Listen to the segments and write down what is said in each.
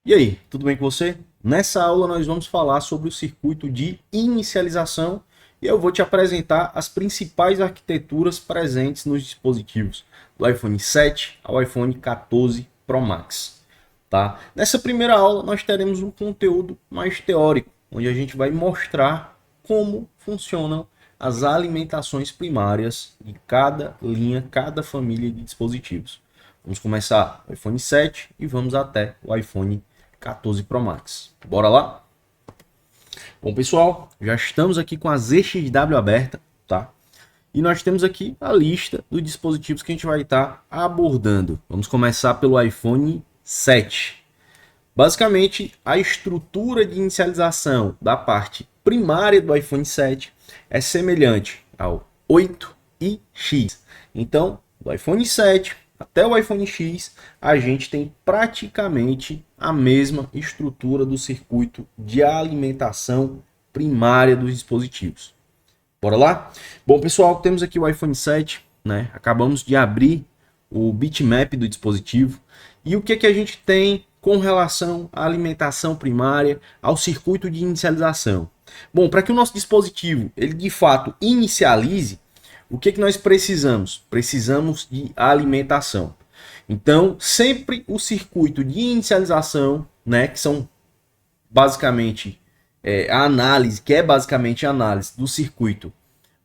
E aí, tudo bem com você? Nessa aula nós vamos falar sobre o circuito de inicialização e eu vou te apresentar as principais arquiteturas presentes nos dispositivos do iPhone 7 ao iPhone 14 Pro Max. Tá? Nessa primeira aula nós teremos um conteúdo mais teórico, onde a gente vai mostrar como funcionam as alimentações primárias de cada linha, cada família de dispositivos. Vamos começar o iPhone 7 e vamos até o iPhone 14 Pro Max. Bora lá? Bom, pessoal, já estamos aqui com a ZXW aberta, tá? E nós temos aqui a lista dos dispositivos que a gente vai estar abordando. Vamos começar pelo iPhone 7. Basicamente, a estrutura de inicialização da parte primária do iPhone 7 é semelhante ao 8 e X. Então, do iPhone 7 até o iPhone X, a gente tem praticamente a mesma estrutura do circuito de alimentação primária dos dispositivos. Bora lá? Bom, pessoal, temos aqui o iPhone 7, né? Acabamos de abrir o bitmap do dispositivo. E o que a gente tem com relação à alimentação primária, ao circuito de inicialização? Bom, para que o nosso dispositivo ele de fato inicialize, o que nós precisamos? Precisamos de alimentação. Então, sempre o circuito de inicialização, né, que são basicamente a análise, que é basicamente a análise do circuito,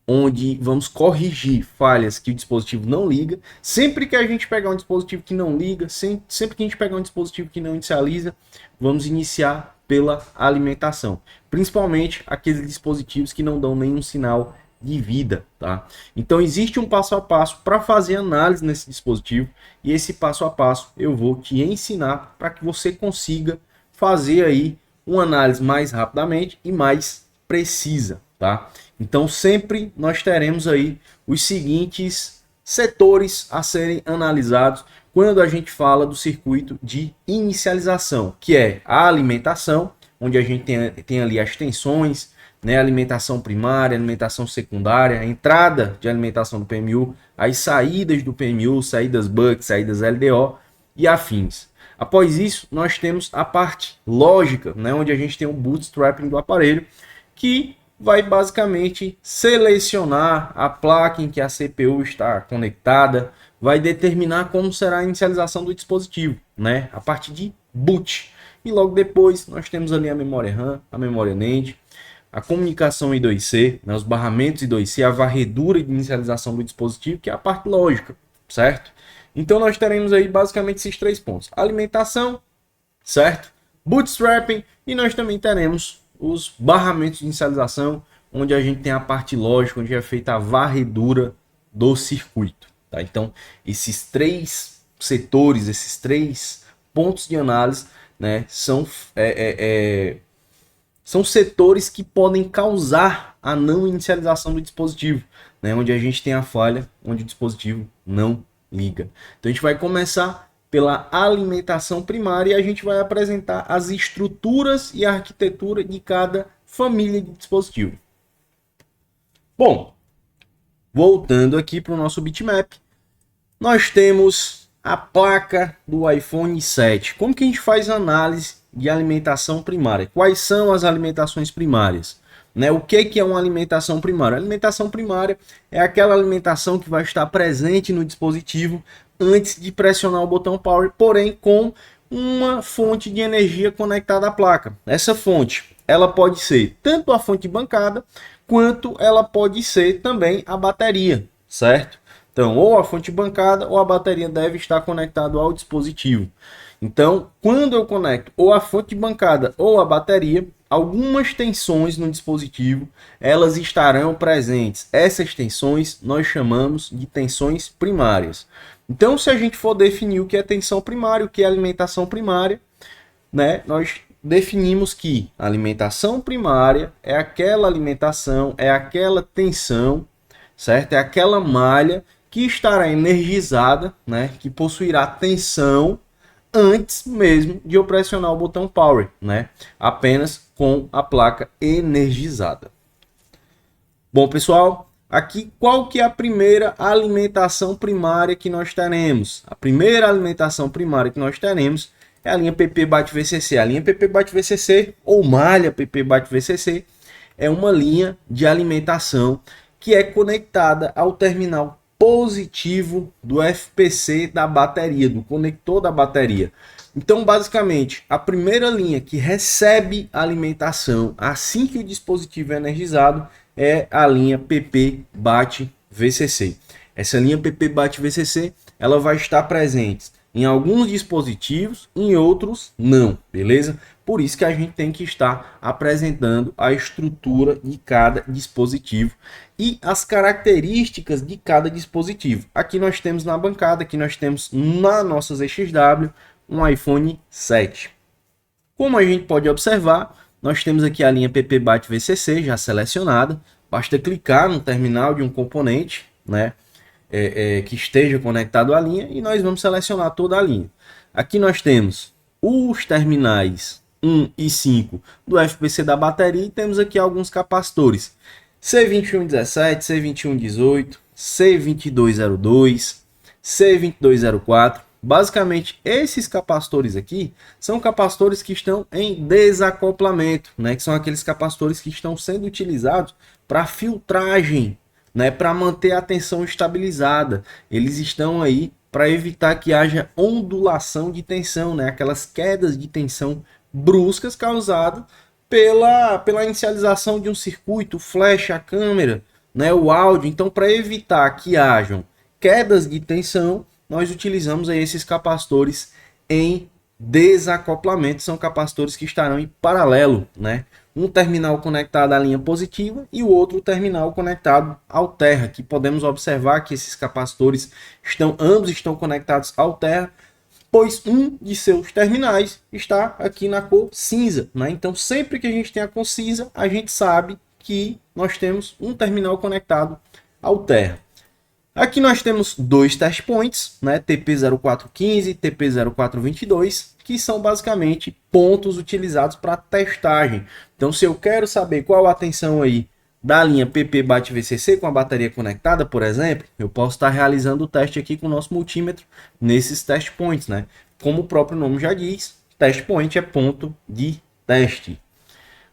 onde vamos corrigir falhas que o dispositivo não liga. Sempre que a gente pegar um dispositivo que não liga, sempre que a gente pegar um dispositivo que não inicializa, vamos iniciar pela alimentação. Principalmente aqueles dispositivos que não dão nenhum sinal de vida, tá? Então existe um passo a passo para fazer análise nesse dispositivo e esse passo a passo eu vou te ensinar para que você consiga fazer aí uma análise mais rapidamente e mais precisa, tá? Então sempre nós teremos aí os seguintes setores a serem analisados quando a gente fala do circuito de inicialização, que é a alimentação, onde a gente tem ali as tensões, né, alimentação primária, alimentação secundária, a entrada de alimentação do PMU, as saídas do PMU, saídas BUC, saídas LDO e afins. Após isso, nós temos a parte lógica, né, onde a gente tem o bootstrapping do aparelho, que vai basicamente selecionar a placa em que a CPU está conectada, vai determinar como será a inicialização do dispositivo, né, a partir de boot. E logo depois nós temos ali a memória RAM, a memória NAND, a comunicação I2C, né, os barramentos I2C, a varredura de inicialização do dispositivo, que é a parte lógica, certo? Então nós teremos aí basicamente esses três pontos: alimentação, certo? Bootstrapping, e nós também teremos os barramentos de inicialização, onde a gente tem a parte lógica, onde é feita a varredura do circuito, tá? Então esses três setores, esses três pontos de análise, né, são setores que podem causar a não inicialização do dispositivo, né? Onde a gente tem a falha, onde o dispositivo não liga. Então a gente vai começar pela alimentação primária e a gente vai apresentar as estruturas e a arquitetura de cada família de dispositivo. Bom, voltando aqui para o nosso bitmap, nós temos a placa do iPhone 7. Como que a gente faz a análise de alimentação primária? Quais são as alimentações primárias? Né? O que é uma alimentação primária? A alimentação primária é aquela alimentação que vai estar presente no dispositivo antes de pressionar o botão Power, porém com uma fonte de energia conectada à placa. Essa fonte, ela pode ser tanto a fonte bancada, quanto ela pode ser também a bateria, certo? Então, ou a fonte bancada ou a bateria deve estar conectado ao dispositivo. Então, quando eu conecto ou a fonte bancada ou a bateria, algumas tensões no dispositivo, elas estarão presentes. Essas tensões nós chamamos de tensões primárias. Então, se a gente for definir o que é tensão primária, o que é alimentação primária, né, nós definimos que a alimentação primária é aquela alimentação, é aquela tensão, certo? É aquela malha que estará energizada, né, que possuirá tensão antes mesmo de eu pressionar o botão Power, né? Apenas com a placa energizada. Bom, pessoal, aqui qual que é a primeira alimentação primária que nós teremos? A primeira alimentação primária que nós teremos é a linha PP-VCC. A linha PP-VCC ou malha PP-VCC é uma linha de alimentação que é conectada ao terminal positivo do FPC da bateria, do conector da bateria. Então, basicamente, a primeira linha que recebe alimentação assim que o dispositivo é energizado é a linha PP-VCC. Essa linha PP-VCC ela vai estar presente em alguns dispositivos, em outros não, beleza? Por isso que a gente tem que estar apresentando a estrutura de cada dispositivo e as características de cada dispositivo. Aqui nós temos na bancada, aqui nós temos na nossa ZXW, um iPhone 7. Como a gente pode observar, nós temos aqui a linha PP-VCC já selecionada. Basta clicar no terminal de um componente, né, que esteja conectado à linha e nós vamos selecionar toda a linha. Aqui nós temos os terminais 1 e 5 do FPC da bateria e temos aqui alguns capacitores. C2117, C2118, C2202, C2204. Basicamente, esses capacitores aqui são capacitores que estão em desacoplamento, né? Que são aqueles capacitores que estão sendo utilizados para filtragem, né? Para manter a tensão estabilizada. Eles estão aí para evitar que haja ondulação de tensão, né? Aquelas quedas de tensão bruscas causadas pela inicialização de um circuito, flash, a câmera, né? O áudio. Então, para evitar que hajam quedas de tensão, nós utilizamos aí esses capacitores em desacoplamento. São capacitores que estarão em paralelo, né? Um terminal conectado à linha positiva e o outro terminal conectado ao terra. Aqui podemos observar que esses capacitores ambos estão conectados ao terra, pois um de seus terminais está aqui na cor cinza, né? Então, sempre que a gente tem a cor cinza, a gente sabe que nós temos um terminal conectado ao terra. Aqui nós temos dois test points, né, TP0415 e TP0422, que são basicamente pontos utilizados para testagem. Então, se eu quero saber qual a tensão aí da linha PP-VCC com a bateria conectada, por exemplo, eu posso estar realizando o teste aqui com o nosso multímetro nesses test points, né? Como o próprio nome já diz, test point é ponto de teste.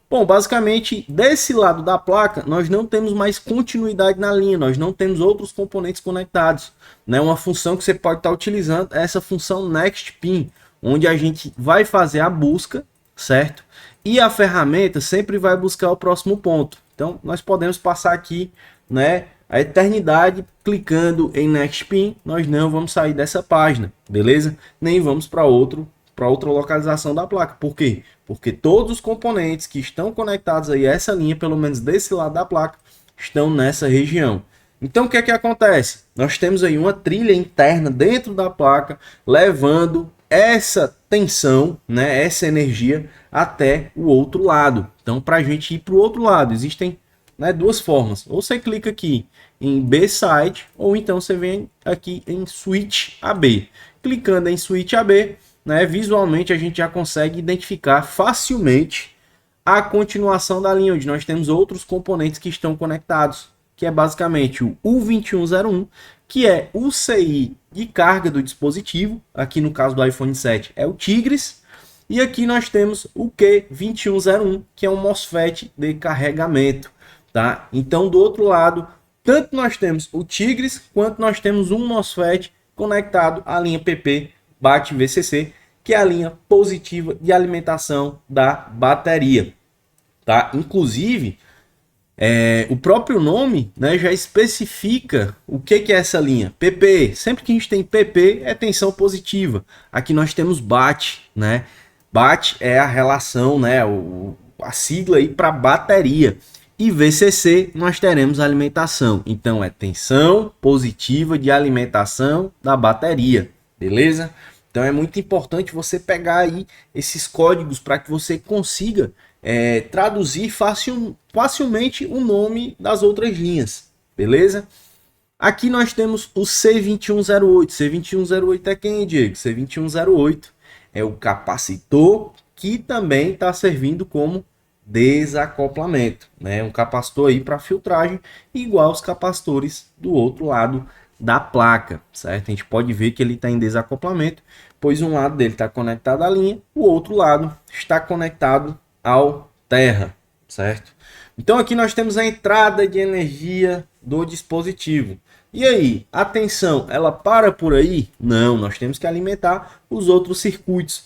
Bom, basicamente, desse lado da placa, nós não temos mais continuidade na linha, nós não temos outros componentes conectados, né? Uma função que você pode estar utilizando é essa função Next Pin, onde a gente vai fazer a busca, certo? E a ferramenta sempre vai buscar o próximo ponto. Então, nós podemos passar aqui, né, a eternidade clicando em Next Pin, nós não vamos sair dessa página, beleza? Nem vamos para outra localização da placa. Por quê? Porque todos os componentes que estão conectados aí a essa linha, pelo menos desse lado da placa, estão nessa região. Então, o que é que acontece? Nós temos aí uma trilha interna dentro da placa, levando essa tensão, né, essa energia até o outro lado. Então, para a gente ir para o outro lado, existem, né, duas formas. Ou você clica aqui em B-Side, ou então você vem aqui em Switch AB. Clicando em Switch AB, né, visualmente a gente já consegue identificar facilmente a continuação da linha, onde nós temos outros componentes que estão conectados, que é basicamente o U2101, que é o CI de carga do dispositivo, aqui no caso do iPhone 7 é o Tigris, e aqui nós temos o Q2101, que é um MOSFET de carregamento, tá? Então, do outro lado, tanto nós temos o Tigris, quanto nós temos um MOSFET conectado à linha PP-VCC, que é a linha positiva de alimentação da bateria, tá? Inclusive, o próprio nome, né, já especifica o que é essa linha. PP, sempre que a gente tem PP é tensão positiva. Aqui nós temos BAT, né? BAT é a relação, né, a sigla aí para bateria. E VCC nós teremos alimentação. Então é tensão positiva de alimentação da bateria, beleza? Então é muito importante você pegar aí esses códigos para que você consiga traduzir facilmente o nome das outras linhas, beleza? Aqui nós temos o C2108. C2108 é quem, Diego? C2108 é o capacitor que também está servindo como desacoplamento, né? Um capacitor aí para filtragem, igual os capacitores do outro lado da placa, certo? A gente pode ver que ele está em desacoplamento, pois um lado dele está conectado à linha, o outro lado está conectado ao terra, certo? Então aqui nós temos a entrada de energia do dispositivo. E aí, a tensão, ela para por aí? Não, nós temos que alimentar os outros circuitos.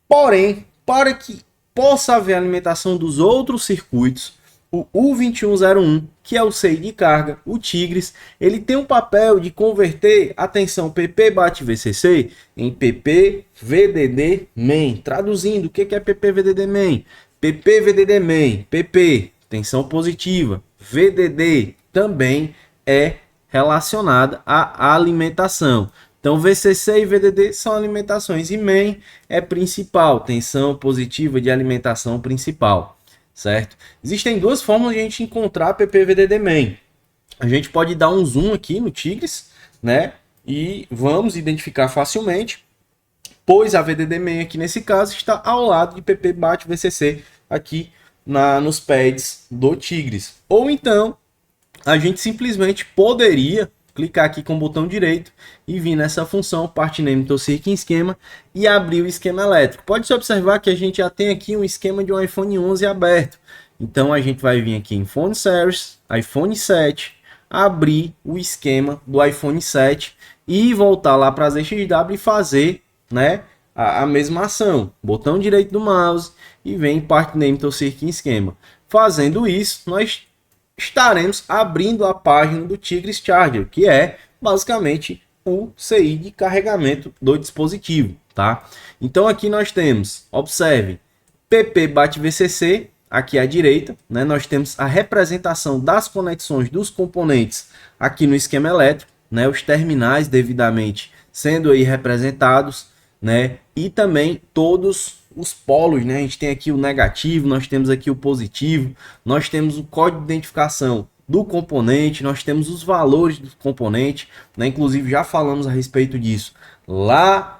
Porém, para que possa haver alimentação dos outros circuitos, o U2101, que é o CI de carga, o Tigres, ele tem um papel de converter a tensão PP/VCC em PP-VDD-main. Traduzindo, o que é PP-VDD-main? PP-VDD-main, PP, tensão positiva, VDD também é relacionada à alimentação. Então, VCC e VDD são alimentações e main é principal, tensão positiva de alimentação principal, certo? Existem duas formas de a gente encontrar PP-VDD main. A gente pode dar um zoom aqui no Tigres, né? E vamos identificar facilmente, pois a VDD main aqui nesse caso está ao lado de PP/VCC aqui nos pads do Tigres. Ou então, a gente simplesmente poderia clicar aqui com o botão direito e vir nessa função Part Name to Circuit Esquema e abrir o esquema elétrico. Pode-se observar que a gente já tem aqui um esquema de um iPhone 11 aberto. Então a gente vai vir aqui em Phone Series, iPhone 7, abrir o esquema do iPhone 7 e voltar lá para a ZXW e fazer, né, a mesma ação. Botão direito do mouse e vem Part Name to Circuit Esquema. Fazendo isso, nós estaremos abrindo a página do Tigres Charger, que é basicamente o CI de carregamento do dispositivo, tá? Então aqui nós temos, observe, PP/VCC, aqui à direita, né? Nós temos a representação das conexões dos componentes aqui no esquema elétrico, né? Os terminais devidamente sendo aí representados, né? E também todos os polos, né? A gente tem aqui o negativo, nós temos aqui o positivo, nós temos o código de identificação do componente, nós temos os valores do componente, né? Inclusive já falamos a respeito disso lá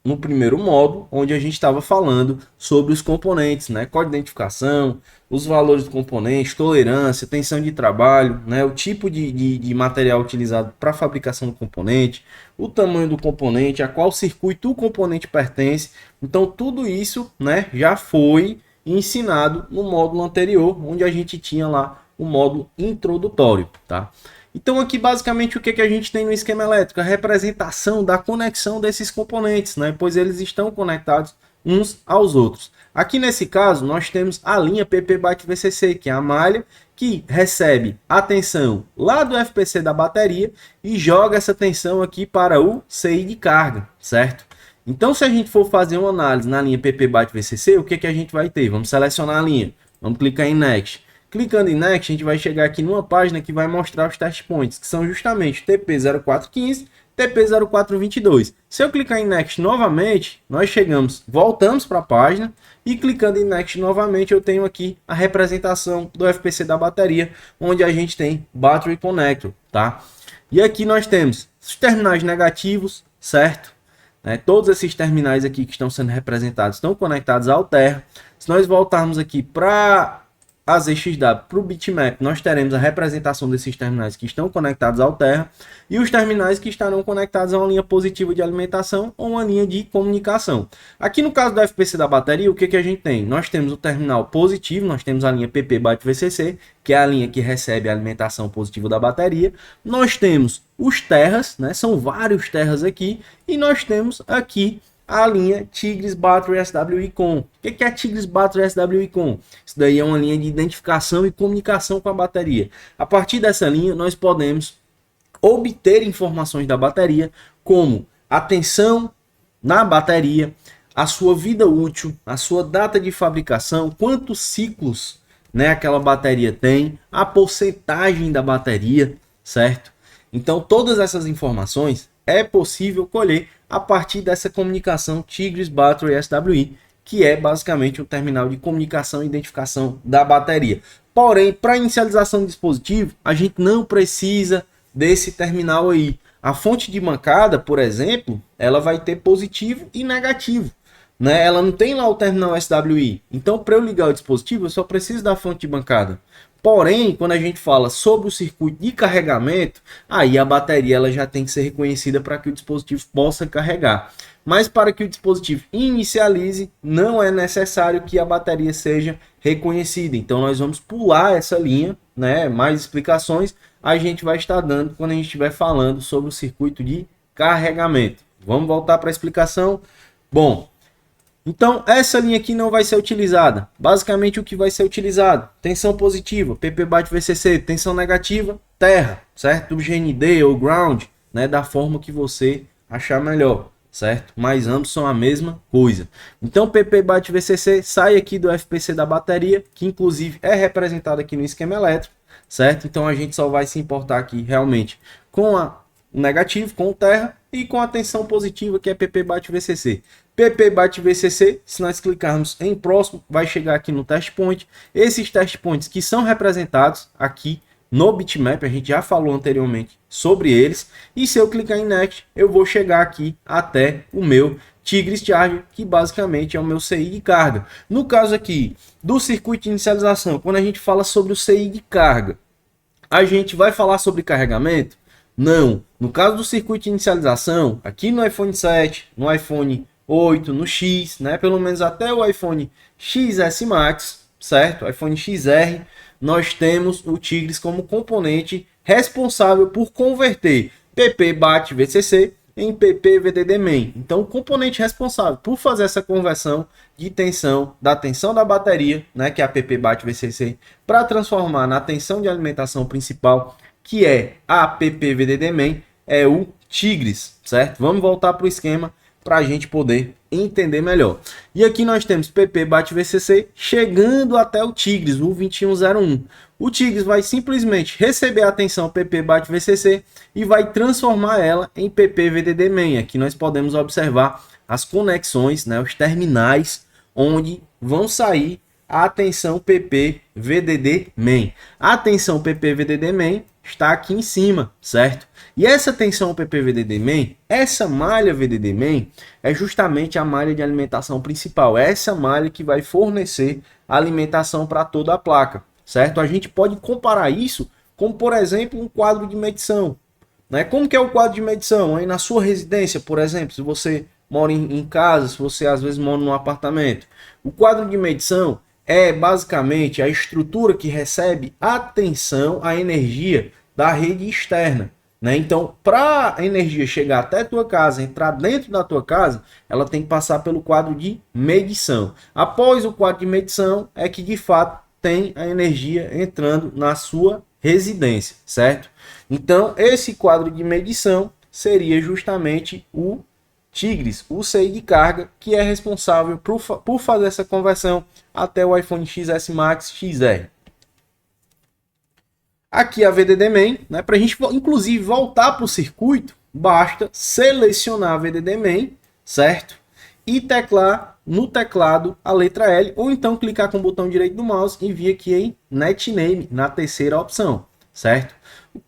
no primeiro módulo, onde a gente estava falando sobre os componentes, né? Código de identificação, os valores do componente, tolerância, tensão de trabalho, né? O tipo de material utilizado para a fabricação do componente, o tamanho do componente, a qual circuito o componente pertence. Então tudo isso, né, já foi ensinado no módulo anterior, onde a gente tinha lá o módulo introdutório, tá? Então aqui basicamente o que a gente tem no esquema elétrico? A representação da conexão desses componentes, né? Pois eles estão conectados uns aos outros. Aqui nesse caso nós temos a linha PP/VCC, que é a malha que recebe a tensão lá do FPC da bateria e joga essa tensão aqui para o CI de carga, certo? Então se a gente for fazer uma análise na linha PP/VCC, o que a gente vai ter? Vamos selecionar a linha, vamos clicar em Next. Clicando em Next, a gente vai chegar aqui numa página que vai mostrar os test points, que são justamente TP0415, TP0422. Se eu clicar em Next novamente, nós voltamos para a página e clicando em Next novamente, eu tenho aqui a representação do FPC da bateria, onde a gente tem Battery Connector, tá? E aqui nós temos os terminais negativos, certo? Todos esses terminais aqui que estão sendo representados estão conectados ao terra. Se nós voltarmos aqui para a ZXW, para o bitmap, nós teremos a representação desses terminais que estão conectados ao terra e os terminais que estarão conectados a uma linha positiva de alimentação ou uma linha de comunicação. Aqui no caso do FPC da bateria, o que a gente tem? Nós temos o terminal positivo, nós temos a linha PP/VCC, que é a linha que recebe a alimentação positiva da bateria. Nós temos os terras, né? São vários terras aqui, e nós temos aqui a linha Tigres Battery SWI-COM. O que é Tigres Battery SWI-COM? Isso daí é uma linha de identificação e comunicação com a bateria. A partir dessa linha, nós podemos obter informações da bateria, como a tensão na bateria, a sua vida útil, a sua data de fabricação, quantos ciclos, né, aquela bateria tem, a porcentagem da bateria, certo? Então, todas essas informações é possível colher a partir dessa comunicação Tigres Battery SWI, que é basicamente um terminal de comunicação e identificação da bateria. Porém, para inicialização do dispositivo, a gente não precisa desse terminal aí. A fonte de mancada, por exemplo, ela vai ter positivo e negativo. né? Ela não tem lá o terminal SWI. Então, para eu ligar o dispositivo, eu só preciso da fonte de bancada. Porém, quando a gente fala sobre o circuito de carregamento, aí a bateria ela já tem que ser reconhecida para que o dispositivo possa carregar. Mas para que o dispositivo inicialize, não é necessário que a bateria seja reconhecida. Então nós vamos pular essa linha, né? Mais explicações a gente vai estar dando quando a gente estiver falando sobre o circuito de carregamento. Vamos voltar para a explicação? Bom, então, essa linha aqui não vai ser utilizada. Basicamente, o que vai ser utilizado? Tensão positiva, PP bate VCC. Tensão negativa, terra, certo? Do GND ou ground, né? Da forma que você achar melhor, certo? Mas ambos são a mesma coisa. Então, PP bate VCC sai aqui do FPC da bateria, que inclusive é representado aqui no esquema elétrico, certo? Então, a gente só vai se importar aqui realmente com o negativo, com o terra, e com a tensão positiva, que é PP bate VCC. PP bate VCC, se nós clicarmos em próximo, vai chegar aqui no test point. Esses test points que são representados aqui no bitmap, a gente já falou anteriormente sobre eles. E se eu clicar em next, eu vou chegar aqui até o meu Tigris Charger, que basicamente é o meu CI de carga. No caso aqui do circuito de inicialização, quando a gente fala sobre o CI de carga, a gente vai falar sobre carregamento? Não. No caso do circuito de inicialização, aqui no iPhone 7, no iPhone 8, no X, né, pelo menos até o iPhone XS Max, certo? iPhone XR, nós temos o Tigris como componente responsável por converter PP bate VCC em PP VDD main. Então, o componente responsável por fazer essa conversão de tensão, da tensão da bateria, né, que é a PP bate VCC, para transformar na tensão de alimentação principal, que é a PP VDD main, é o Tigris, certo? Vamos voltar para o esquema para a gente poder entender melhor. E aqui nós temos PP bate VCC chegando até o Tigris, o 2101. O Tigris vai simplesmente receber a tensão PP bate VCC e vai transformar ela em PP VDD main. Aqui nós podemos observar as conexões, né, os terminais onde vão sair a tensão PP VDD main. A tensão PP VDD main está aqui em cima, certo? E essa tensão PP VDD main, essa malha VDD main, é justamente a malha de alimentação principal. É essa malha que vai fornecer alimentação para toda a placa, certo? A gente pode comparar isso com, por exemplo, um quadro de medição, né? Como que é o quadro de medição? Aí na sua residência, por exemplo, se você mora em casa, se você às vezes mora num apartamento, o quadro de medição é basicamente a estrutura que recebe a tensão, a energia da rede externa, né? Então, para a energia chegar até a tua casa, entrar dentro da tua casa, ela tem que passar pelo quadro de medição. Após o quadro de medição, é que de fato tem a energia entrando na sua residência, certo? Então, esse quadro de medição seria justamente o Tigris, o CI de carga, que é responsável por fazer essa conversão até o iPhone XS Max XR. Aqui a VDD main, né? Para a gente inclusive voltar para o circuito, basta selecionar a VDD main, certo? E teclar no teclado a letra L, ou então clicar com o botão direito do mouse e vir aqui em NetName, na terceira opção, certo?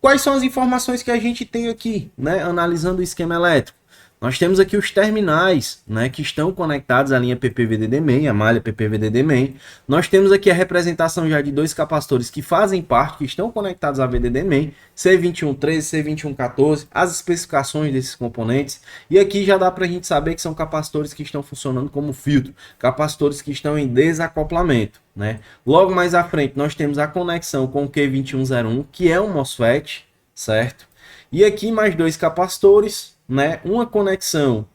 Quais são as informações que a gente tem aqui, né? Analisando o esquema elétrico. Nós temos aqui os terminais, né, que estão conectados à linha PP-VDD main, a malha PP-VDD main. Nós temos aqui a representação já de dois capacitores que fazem parte, que estão conectados à VDD main, C2113, C2114, as especificações desses componentes. E aqui já dá para a gente saber que são capacitores que estão funcionando como filtro, capacitores que estão em desacoplamento, né? Logo mais à frente nós temos a conexão com o Q2101, que é um MOSFET, certo? E aqui mais dois capacitores, né, uma conexão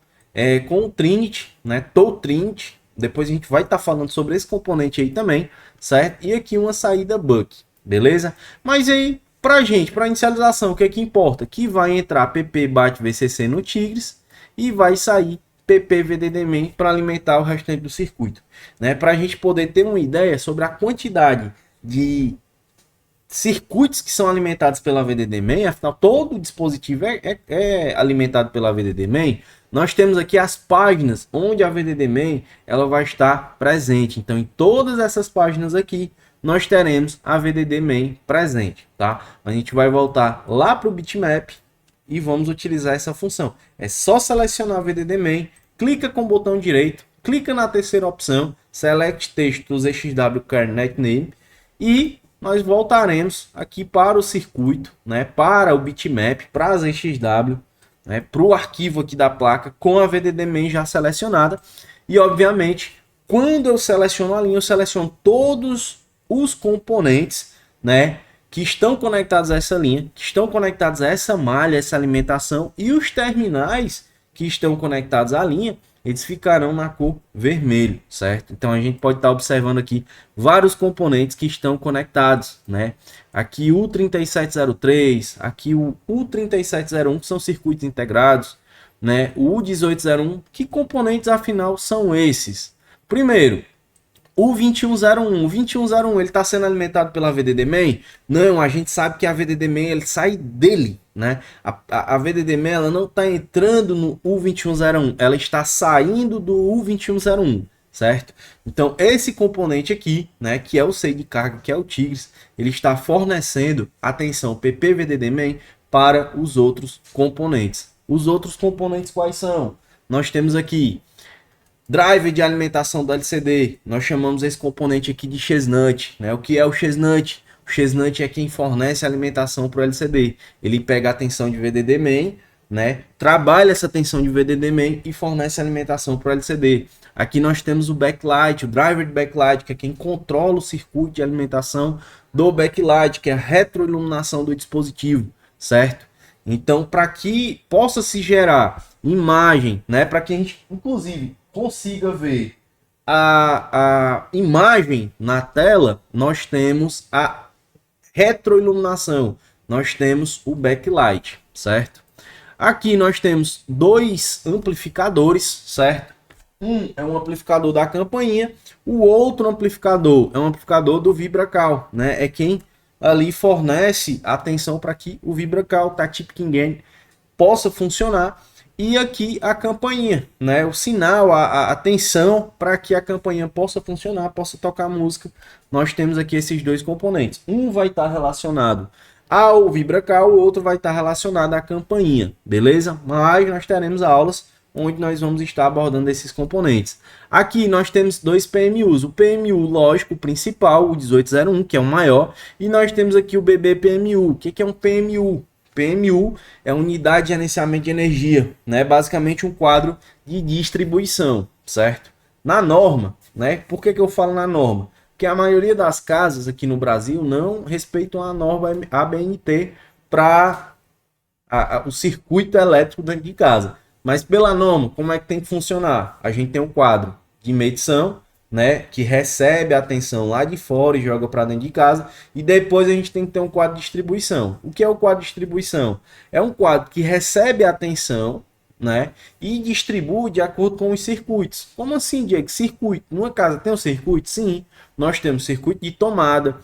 com o Trinity, né, Toll Trinity, depois a gente vai estar falando sobre esse componente aí também, certo? E aqui uma saída Buck, beleza? Mas aí, pra gente, para inicialização, o que é que importa? Que vai entrar PP bate VCC no Tigris e vai sair PP VDD main para alimentar o restante do circuito, né? Para a gente poder ter uma ideia sobre a quantidade de circuitos que são alimentados pela VDD main, afinal todo o dispositivo é alimentado pela VDD main. Nós temos aqui as páginas onde a VDD main ela vai estar presente. Então em todas essas páginas aqui nós teremos a VDD main presente, tá? A gente vai voltar lá para o bitmap e vamos utilizar essa função. É só selecionar a VDD main, clica com o botão direito, clica na terceira opção, Select Text to ZXW Kernel Name, e nós voltaremos aqui para o circuito, né, para o bitmap, para a ZXW, né, para o arquivo aqui da placa com a VDD main já selecionada. E obviamente, quando eu seleciono a linha, eu seleciono todos os componentes, né, que estão conectados a essa linha, que estão conectados a essa malha, essa alimentação, e os terminais que estão conectados à linha, eles ficarão na cor vermelho, certo? Então a gente pode estar observando aqui vários componentes que estão conectados, né? Aqui o 3703, aqui o 3701, que são circuitos integrados, né? O 1801, que componentes afinal são esses? Primeiro, o 2101, o 2101 ele está sendo alimentado pela VDD main? Não, a gente sabe que a VDD main ele sai dele, né? A VDD main ela não está entrando no U2101, ela está saindo do U2101, certo? Então esse componente aqui, né, que é o SEI de carga, que é o Tigres, ele está fornecendo atenção PP VDD main para os outros componentes. Os outros componentes quais são? Nós temos aqui driver de alimentação do LCD, nós chamamos esse componente aqui de chestnut, né? O que é o chestnut? O chestnut é quem fornece alimentação para o LCD. Ele pega a tensão de VDD main, né? Trabalha essa tensão de VDD main e fornece alimentação para o LCD. Aqui nós temos o backlight, o driver de backlight, que é quem controla o circuito de alimentação do backlight, que é a retroiluminação do dispositivo, certo? Então, para que possa se gerar imagem, né? Para que a gente, inclusive, consiga ver a imagem na tela, nós temos a retroiluminação, nós temos o backlight, certo? Aqui nós temos dois amplificadores, certo? Um é um amplificador da campainha, o outro amplificador é um amplificador do VibraCal, né? É quem ali fornece atenção para que o VibraCal, T-Typic Gain, possa funcionar. E aqui a campainha, né? O sinal, a tensão para que a campainha possa funcionar, possa tocar música. Nós temos aqui esses dois componentes. Um vai estar relacionado ao VibraCal, o outro vai estar relacionado à campainha, beleza? Mas nós teremos aulas onde nós vamos estar abordando esses componentes. Aqui nós temos dois PMUs. O PMU, lógico, principal, o 1801, que é o maior. E nós temos aqui o BB-PMU. O que é um PMU? PMU é unidade de gerenciamento de energia, né? Basicamente um quadro de distribuição, certo? Na norma, né? Por que eu falo na norma? Porque a maioria das casas aqui no Brasil não respeitam a norma ABNT para o circuito elétrico dentro de casa. Mas pela norma, como é que tem que funcionar? A gente tem um quadro de medição, né, que recebe a tensão lá de fora e joga para dentro de casa, e depois a gente tem que ter um quadro de distribuição. O que é o quadro de distribuição? É um quadro que recebe a tensão, né, e distribui de acordo com os circuitos. Como assim, Diego? Circuito. Numa casa tem um circuito? Sim. Nós temos circuito de tomada,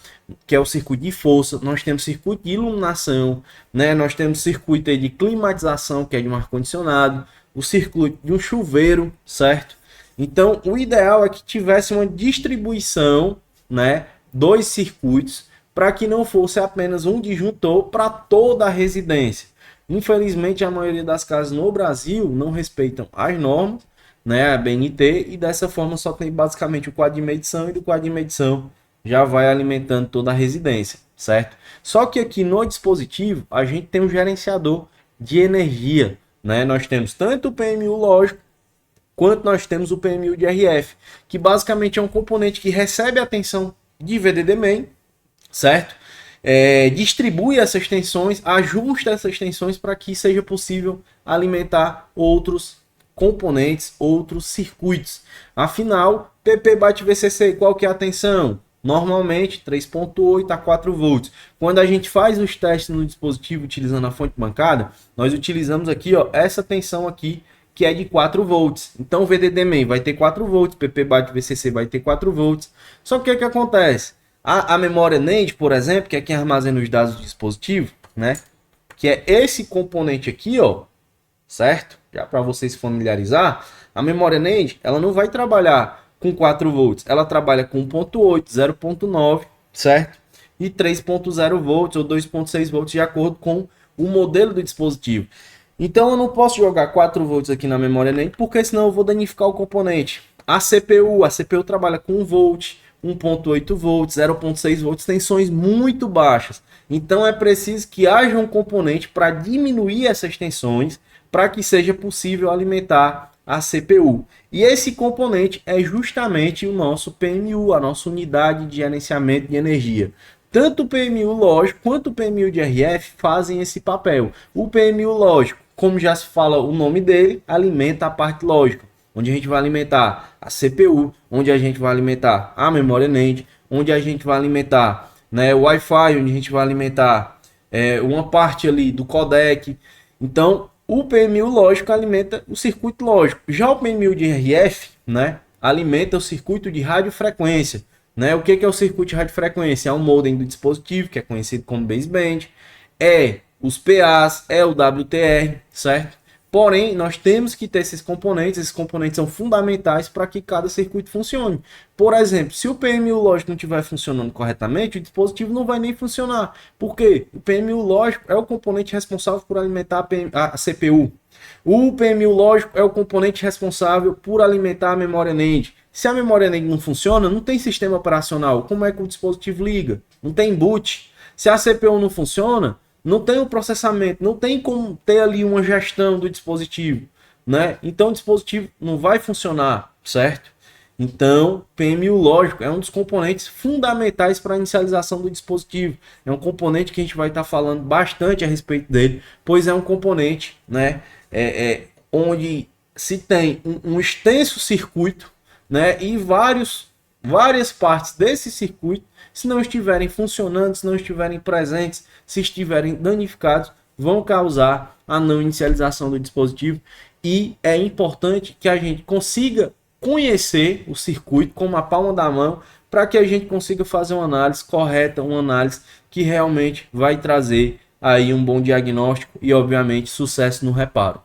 que é o circuito de força, nós temos circuito de iluminação, né, nós temos circuito aí de climatização, que é de um ar-condicionado, o circuito de um chuveiro, certo? Então, o ideal é que tivesse uma distribuição, né, dos circuitos, para que não fosse apenas um disjuntor para toda a residência. Infelizmente, a maioria das casas no Brasil não respeitam as normas, né, a BNT, e dessa forma só tem basicamente o quadro de medição, e do quadro de medição já vai alimentando toda a residência, certo? Só que aqui no dispositivo, a gente tem um gerenciador de energia, né? Nós temos tanto o PMU lógico, quanto nós temos o PMU de RF, que basicamente é um componente que recebe a tensão de VDD main, certo? Distribui essas tensões, ajusta essas tensões para que seja possível alimentar outros componentes, outros circuitos. Afinal, PP bate VCC, qual que é a tensão? Normalmente 3.8 a 4 volts. Quando a gente faz os testes no dispositivo utilizando a fonte bancada, nós utilizamos aqui, ó, essa tensão aqui, que é de 4 volts. Então o VDD main vai ter 4 volts, PP bate VCC vai ter 4 volts. Só que o que acontece? A memória NAND, por exemplo, que é quem armazena os dados do dispositivo, né? Que é esse componente aqui, ó, certo? Já para vocês se familiarizar, a memória NAND, ela não vai trabalhar com 4 volts, ela trabalha com 1.8, 0.9, certo? E 3.0 volts ou 2.6 volts de acordo com o modelo do dispositivo. Então eu não posso jogar 4 volts aqui na memória NAND, porque senão eu vou danificar o componente. A CPU trabalha com 1 volt, 1.8 volts, 0.6 volts, tensões muito baixas. Então é preciso que haja um componente para diminuir essas tensões, para que seja possível alimentar a CPU. E esse componente é justamente o nosso PMU, a nossa unidade de gerenciamento de energia. Tanto o PMU lógico quanto o PMU de RF fazem esse papel. O PMU lógico, como já se fala o nome dele, alimenta a parte lógica, onde a gente vai alimentar a CPU, onde a gente vai alimentar a memória NAND, onde a gente vai alimentar, né, o Wi-Fi, onde a gente vai alimentar uma parte ali do codec. Então, o PMU lógico alimenta o circuito lógico. Já o PMU de RF, né, alimenta o circuito de radiofrequência. Né? O que é o circuito de radiofrequência? É o modem do dispositivo, que é conhecido como baseband, é os PAs, é o WTR, certo? Porém, nós temos que ter esses componentes são fundamentais para que cada circuito funcione. Por exemplo, se o PMU lógico não estiver funcionando corretamente, o dispositivo não vai nem funcionar. Por quê? O PMU lógico é o componente responsável por alimentar a CPU. O PMU lógico é o componente responsável por alimentar a memória NAND. Se a memória NAND não funciona, não tem sistema operacional. Como é que o dispositivo liga? Não tem boot. Se a CPU não funciona, não tem o processamento, não tem como ter ali uma gestão do dispositivo, né? Então o dispositivo não vai funcionar, certo? Então, PMU lógico é um dos componentes fundamentais para a inicialização do dispositivo. É um componente que a gente vai estar falando bastante a respeito dele, pois é um componente, né, onde se tem um extenso circuito, né, e várias partes desse circuito, se não estiverem funcionando, se não estiverem presentes, se estiverem danificados, vão causar a não inicialização do dispositivo. E é importante que a gente consiga conhecer o circuito com a palma da mão, para que a gente consiga fazer uma análise correta, uma análise que realmente vai trazer aí um bom diagnóstico e, obviamente, sucesso no reparo.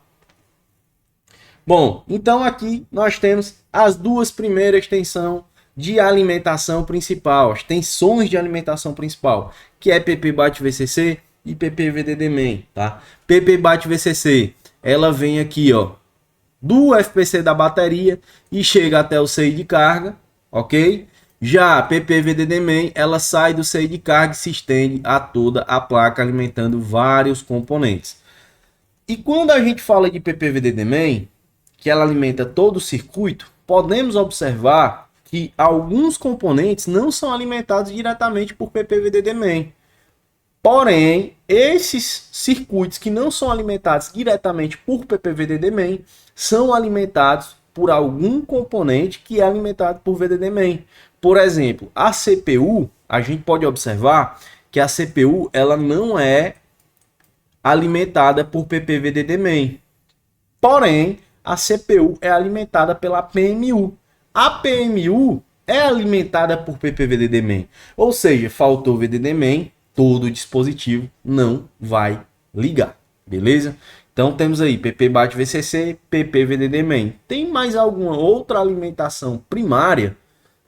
Bom, então aqui nós temos as duas primeiras tensões de alimentação principal, as tensões de alimentação principal, que é PP-VCC e PP-VDD-main, tá? PP-VCC, ela vem aqui, ó, do FPC da bateria e chega até o CI de carga, ok? Já a PP-VDD-main, ela sai do CI de carga e se estende a toda a placa, alimentando vários componentes. E quando a gente fala de PP-VDD-main, que ela alimenta todo o circuito, podemos observar que alguns componentes não são alimentados diretamente por PP-VDD-main. Porém, esses circuitos que não são alimentados diretamente por PP-VDD-main são alimentados por algum componente que é alimentado por VDD-main. Por exemplo, a CPU, a gente pode observar que a CPU ela não é alimentada por PP-VDD-main. Porém, a CPU é alimentada pela PMU. A PMU é alimentada por PP-VDD-main. Ou seja, faltou VDD-main, todo o dispositivo não vai ligar. Beleza? Então temos aí PP-VCC, PP-VDD-main. Tem mais alguma outra alimentação primária?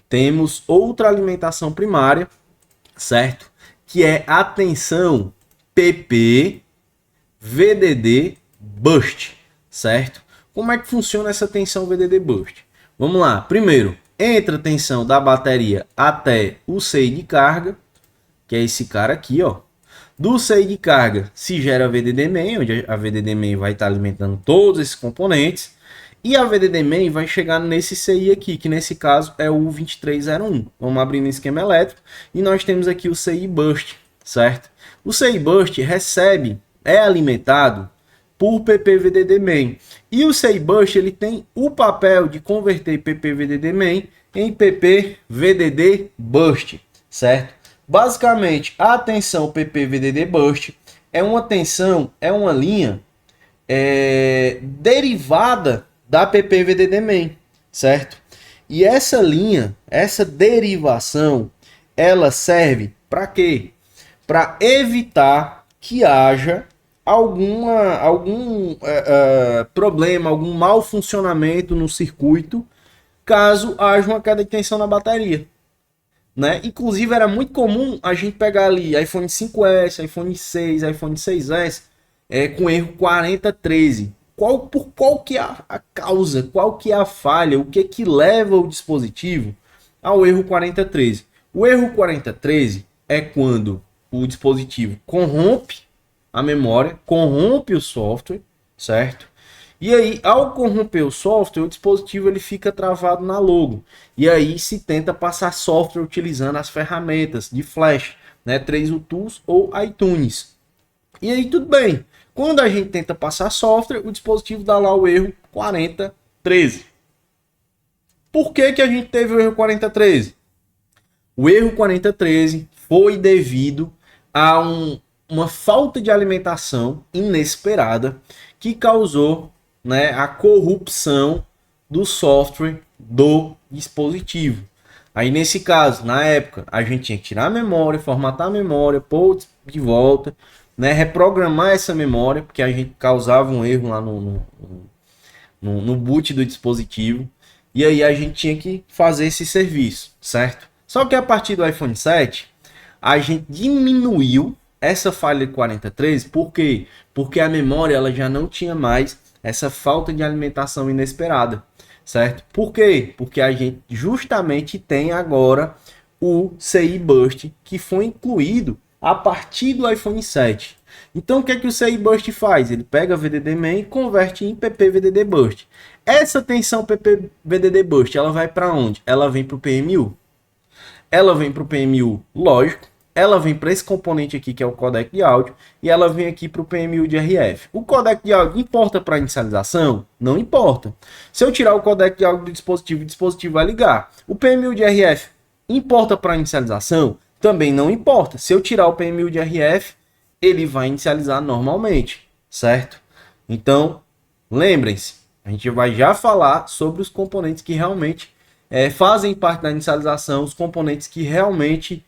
Temos outra alimentação primária, certo? Que é a tensão PP-VDD-bust, certo? Como é que funciona essa tensão VDD-bust? Vamos lá. Primeiro, entra a tensão da bateria até o CI de carga, que é esse cara aqui, ó. Do CI de carga se gera a VDD-main, onde a VDD-main vai estar alimentando todos esses componentes. E a VDD-main vai chegar nesse CI aqui, que nesse caso é o 2301. Vamos abrir no esquema elétrico e nós temos aqui o CI bust, certo? O CI bust é alimentado por PP-VDD-main. E o CI bust ele tem o papel de converter PP-VDD-main em PP-VDD-bust, certo? Basicamente, a tensão PP-VDD-bust é uma tensão, é uma linha derivada da PP-VDD-main, certo? E essa linha, essa derivação, ela serve para quê? Para evitar que haja algum problema, algum mau funcionamento no circuito, caso haja uma queda de tensão na bateria. Né? Inclusive era muito comum a gente pegar ali iPhone 5S, iPhone 6, iPhone 6S com erro 4013. qual que é a causa, qual que é a falha, o que leva o dispositivo ao erro 4013. O erro 4013 é quando o dispositivo corrompe a memória, corrompe o software, certo? E aí, ao corromper o software, o dispositivo ele fica travado na logo. E aí se tenta passar software utilizando as ferramentas de flash, né, 3U Tools ou iTunes. E aí tudo bem. Quando a gente tenta passar software, o dispositivo dá lá o erro 4013. Por que a gente teve o erro 4013? O erro 4013 foi devido a uma falta de alimentação inesperada que causou, né, a corrupção do software do dispositivo. Aí nesse caso, na época, a gente tinha que tirar a memória, formatar a memória, pôr de volta, né, reprogramar essa memória, porque a gente causava um erro lá no boot do dispositivo. E aí a gente tinha que fazer esse serviço, certo? Só que a partir do iPhone 7, a gente diminuiu essa falha de 4013, por quê? Porque a memória ela já não tinha mais essa falta de alimentação inesperada, certo? Por quê? Porque a gente justamente tem agora o CI Burst, que foi incluído a partir do iPhone 7. Então o que é que o CI Burst faz? Ele pega VDD Main e converte em PP VDD Burst. Essa tensão PP VDD Burst, ela vai para onde? Ela vem para o PMU. Ela vem para o PMU lógico, ela vem para esse componente aqui que é o codec de áudio e ela vem aqui para o PMU de RF. O codec de áudio importa para inicialização? Não importa. Se eu tirar o codec de áudio do dispositivo, o dispositivo vai ligar. O PMU de RF importa para inicialização? Também não importa. Se eu tirar o PMU de RF, ele vai inicializar normalmente, certo? Então, lembrem-se, a gente vai já falar sobre os componentes que realmente fazem parte da inicialização, os componentes que realmente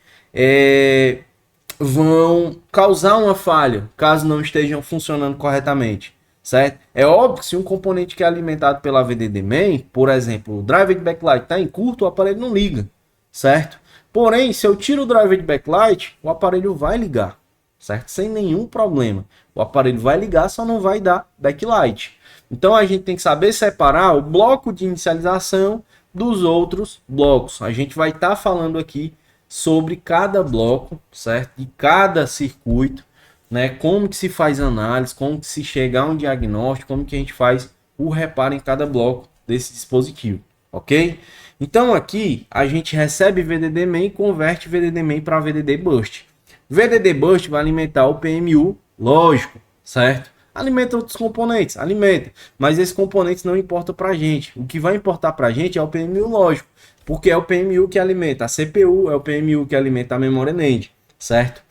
vão causar uma falha, caso não estejam funcionando corretamente, certo? É óbvio que se um componente que é alimentado pela VDD Main, por exemplo, o driver de backlight está em curto, o aparelho não liga, certo? Porém, se eu tiro o driver de backlight, o aparelho vai ligar, certo? Sem nenhum problema. O aparelho vai ligar, só não vai dar backlight. Então a gente tem que saber separar o bloco de inicialização dos outros blocos. A gente vai estar falando aqui sobre cada bloco, certo? De cada circuito, né? Como que se faz análise, como que se chega a um diagnóstico, como que a gente faz o reparo em cada bloco desse dispositivo, ok? Então aqui a gente recebe VDD Main e converte VDD Main para VDD Burst. VDD Burst vai alimentar o PMU, lógico, certo? Alimenta outros componentes, alimenta. Mas esses componentes não importam para a gente. O que vai importar para a gente é o PMU, lógico. Porque é o PMU que alimenta a CPU, é o PMU que alimenta a memória NAND, certo?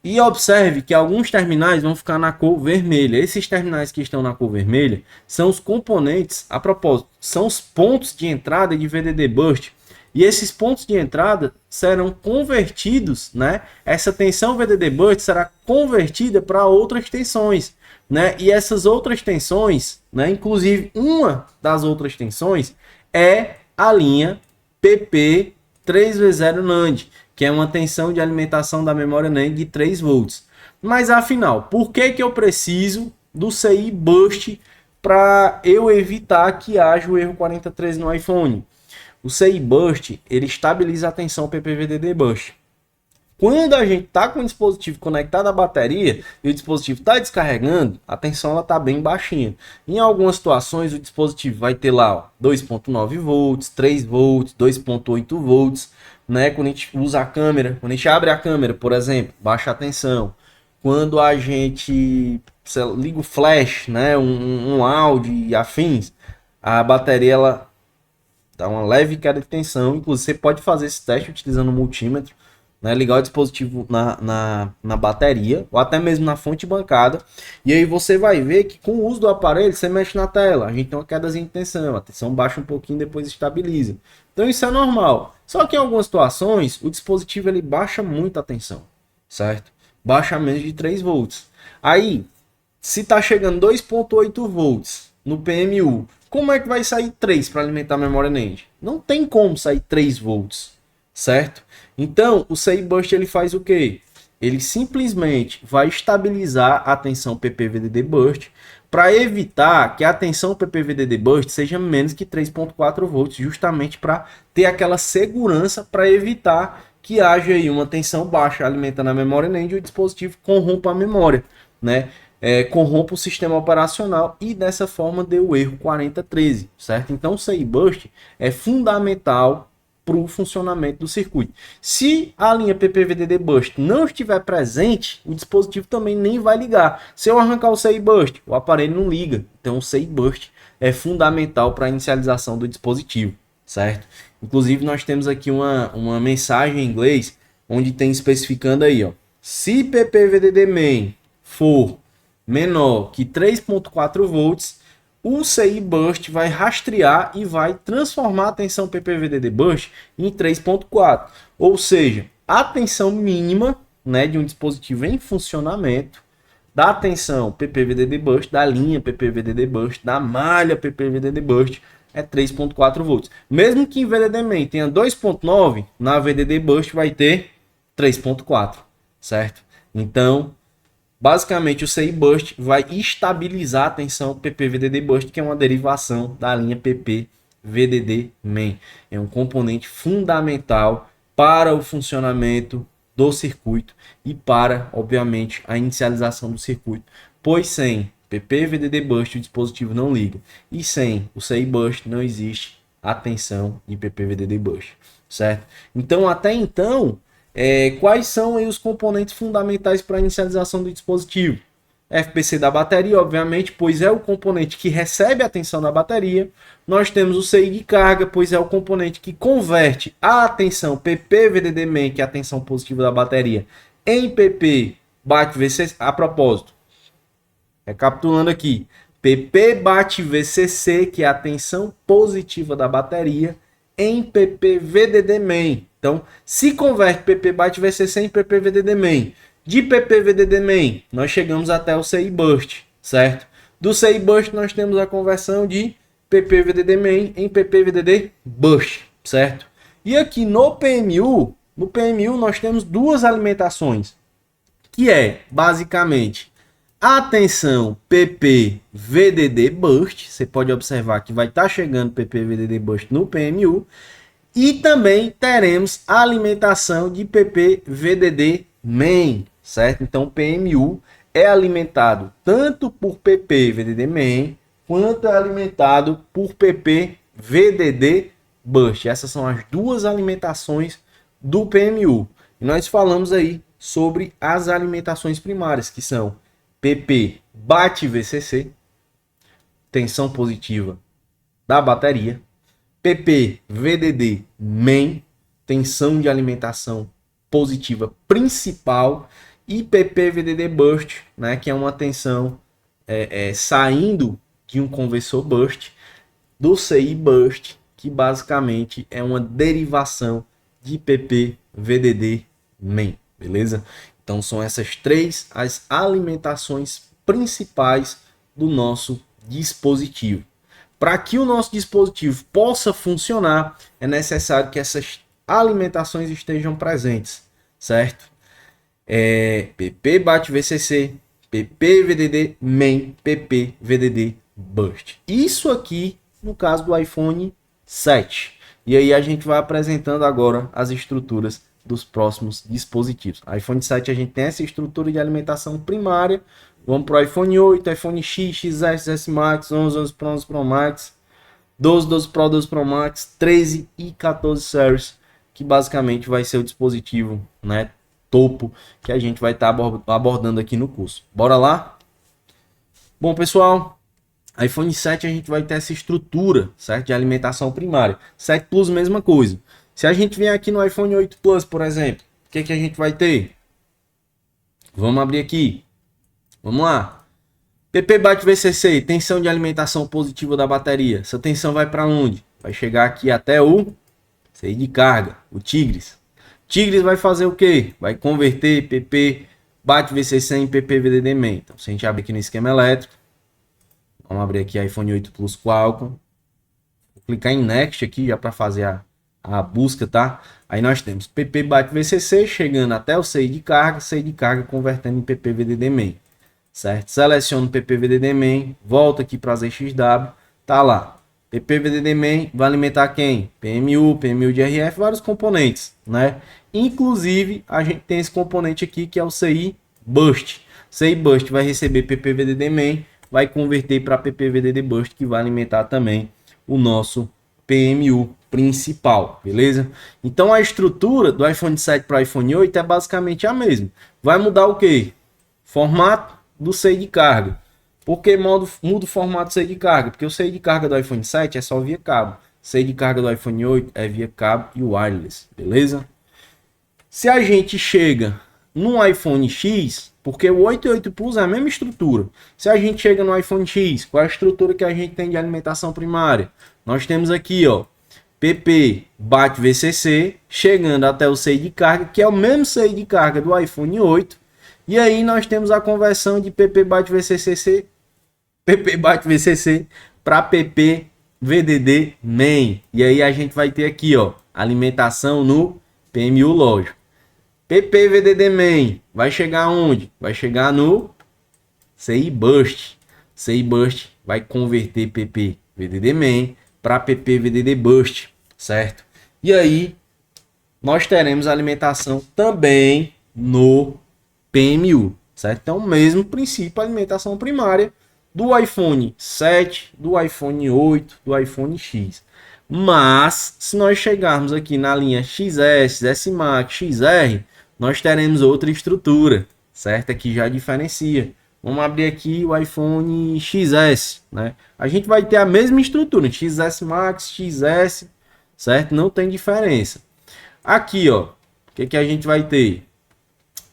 E observe que alguns terminais vão ficar na cor vermelha. Esses terminais que estão na cor vermelha são os componentes, a propósito, são os pontos de entrada de VDD Burst. E esses pontos de entrada serão convertidos, né? Essa tensão VDD Burst será convertida para outras tensões, né? E essas outras tensões, né? Inclusive uma das outras tensões é a linha PP 3V0 NAND, que é uma tensão de alimentação da memória NAND de 3 volts. Mas afinal, por que eu preciso do CI Burst para eu evitar que haja o erro 4013 no iPhone? O CI Burst, ele estabiliza a tensão PPVDD Burst. Quando a gente está com o dispositivo conectado à bateria e o dispositivo está descarregando, a tensão está bem baixinha. Em algumas situações, o dispositivo vai ter lá 2.9 volts, 3 volts, 2.8 volts. Né? Quando a gente usa a câmera, quando a gente abre a câmera, por exemplo, baixa a tensão. Quando a gente liga o flash, né? um áudio e afins, a bateria ela dá uma leve queda de tensão. Inclusive, você pode fazer esse teste utilizando o multímetro. Né, ligar o dispositivo na bateria ou até mesmo na fonte bancada, e aí você vai ver que com o uso do aparelho você mexe na tela, a gente tem uma quedazinha de tensão, a tensão baixa um pouquinho, depois estabiliza. Então isso é normal, só que em algumas situações o dispositivo ele baixa muito a tensão, certo? Baixa menos de 3 volts. Aí, se está chegando 2.8 volts no PMU, como é que vai sair 3 para alimentar a memória NAND? Não tem como sair 3 volts, certo? Então, o CI Burst ele faz o quê? Ele simplesmente vai estabilizar a tensão PPVDD Burst para evitar que a tensão PP-VDD burst seja menos que 3.4 volts, justamente para ter aquela segurança para evitar que haja aí uma tensão baixa alimentando a memória NAND e o dispositivo corrompa a memória, né? Corrompa o sistema operacional e dessa forma deu o erro 4013, certo? Então o CI burst é fundamental para o funcionamento do circuito. Se a linha PP-VDD burst não estiver presente, o dispositivo também nem vai ligar. Se eu arrancar o CI burst, o aparelho não liga. Então o CI burst é fundamental para a inicialização do dispositivo, certo? Inclusive nós temos aqui uma mensagem em inglês onde tem especificando aí, ó, se PP-VDD main for menor que 3.4 volts, o CI burst vai rastrear e vai transformar a tensão PP-VDD burst em 3.4. Ou seja, a tensão mínima, né, de um dispositivo em funcionamento da tensão PP-VDD burst, da linha PP-VDD burst, da malha PP-VDD burst, é 3.4 volts. Mesmo que em VDD main tenha 2.9, na VDD burst vai ter 3.4, certo? Então, basicamente, o CI burst vai estabilizar a tensão PP-VDD burst, que é uma derivação da linha PP-VDD main. É um componente fundamental para o funcionamento do circuito e para, obviamente, a inicialização do circuito, pois sem PP-VDD burst o dispositivo não liga e sem o CI burst não existe a tensão de PP-VDD burst, certo? Então, até então, quais são aí os componentes fundamentais para a inicialização do dispositivo? FPC da bateria, obviamente, pois é o componente que recebe a tensão da bateria. Nós temos o CI de carga, pois é o componente que converte a tensão PP-VDD main, que é a tensão positiva da bateria, em PP-VCC. A propósito, recapitulando aqui, PP-VCC, que é a tensão positiva da bateria, em PP-VDD main. Então, se converte PP-VCC em PP-VDD main. De PP-VDD main, nós chegamos até o CI burst, certo? Do CI burst, nós temos a conversão de PP-VDD main em PP-VDD burst, certo? E aqui no PMU nós temos duas alimentações, que é, basicamente, a tensão PP-VDD burst. Você pode observar que vai estar chegando PP-VDD burst no PMU. E também teremos a alimentação de PP-VDD main, certo? Então o PMU é alimentado tanto por PP-VDD main quanto é alimentado por PP-VDD burst. Essas são as duas alimentações do PMU. E nós falamos aí sobre as alimentações primárias, que são PP-VCC, tensão positiva da bateria, PP-VDD main, tensão de alimentação positiva principal, e PP-VDD burst, né, que é uma tensão saindo de um conversor burst, do CI burst, que basicamente é uma derivação de PP-VDD main, beleza? Então são essas três as alimentações principais do nosso dispositivo. Para que o nosso dispositivo possa funcionar, é necessário que essas alimentações estejam presentes, certo? PP-VCC, PP-VDD main, PP-VDD burst. Isso aqui no caso do iPhone 7. E aí a gente vai apresentando agora as estruturas dos próximos dispositivos. iPhone 7 a gente tem essa estrutura de alimentação primária. Vamos para o iPhone 8, iPhone X, XS, XS Max, 11, 11 Pro, 11 Pro Max, 12, 12 Pro, 12 Pro Max, 13 e 14 Series, que basicamente vai ser o dispositivo, né, topo que a gente vai estar abordando aqui no curso. Bora lá? Bom, pessoal, iPhone 7 a gente vai ter essa estrutura, certo, de alimentação primária. 7 Plus, mesma coisa. Se a gente vier aqui no iPhone 8 Plus, por exemplo, o que a gente vai ter? Vamos abrir aqui. Vamos lá. PP-VCC, tensão de alimentação positiva da bateria. Essa tensão vai para onde? Vai chegar aqui até o CI de carga, o Tigris. Tigris vai fazer o quê? Vai converter PP-VCC em PP-VDD main. Então, se a gente abrir aqui no esquema elétrico, vamos abrir aqui iPhone 8 Plus Qualcomm. Vou clicar em Next aqui já para fazer a busca, tá? Aí nós temos PP-VCC chegando até o CI de carga convertendo em PP-VDD main. certo? Seleciono o PPVDD main, volto aqui para as EXW, tá lá. PPVDD main vai alimentar quem? PMU de RF, vários componentes, né? Inclusive, a gente tem esse componente aqui que é o CI Bust. CI Bust vai receber PPVDD main, vai converter para PPVDD Bust, que vai alimentar também o nosso PMU principal, beleza? Então a estrutura do iPhone 7 para o iPhone 8 é basicamente a mesma. Vai mudar o que? Formato do CI de carga. Por que muda o formato do CI de carga? Porque o CI de carga do iPhone 7 é só via cabo. O CI de carga do iPhone 8 é via cabo e wireless, beleza? Se a gente chega no iPhone X, porque o 8 e 8 Plus é a mesma estrutura. Se a gente chega no iPhone X, qual é a estrutura que a gente tem de alimentação primária? Nós temos aqui, ó, PP bate VCC, chegando até o CI de carga, que é o mesmo CI de carga do iPhone 8. E aí nós temos a conversão de PP bate VCC para PP VDD main. E aí a gente vai ter aqui, ó, alimentação no PMU lógico. PP VDD main vai chegar onde? Vai chegar no CI Bust. CI Bust vai converter PP VDD main para PP VDD Bust, certo? E aí nós teremos alimentação também no PMU, certo? Então, o mesmo princípio, alimentação primária do iPhone 7, do iPhone 8, do iPhone X. Mas, se nós chegarmos aqui na linha XS, S Max, XR, nós teremos outra estrutura, certo? Aqui já diferencia. Vamos abrir aqui o iPhone XS, né? A gente vai ter a mesma estrutura, XS Max, XS, certo? Não tem diferença. Aqui, ó, o que a gente vai ter?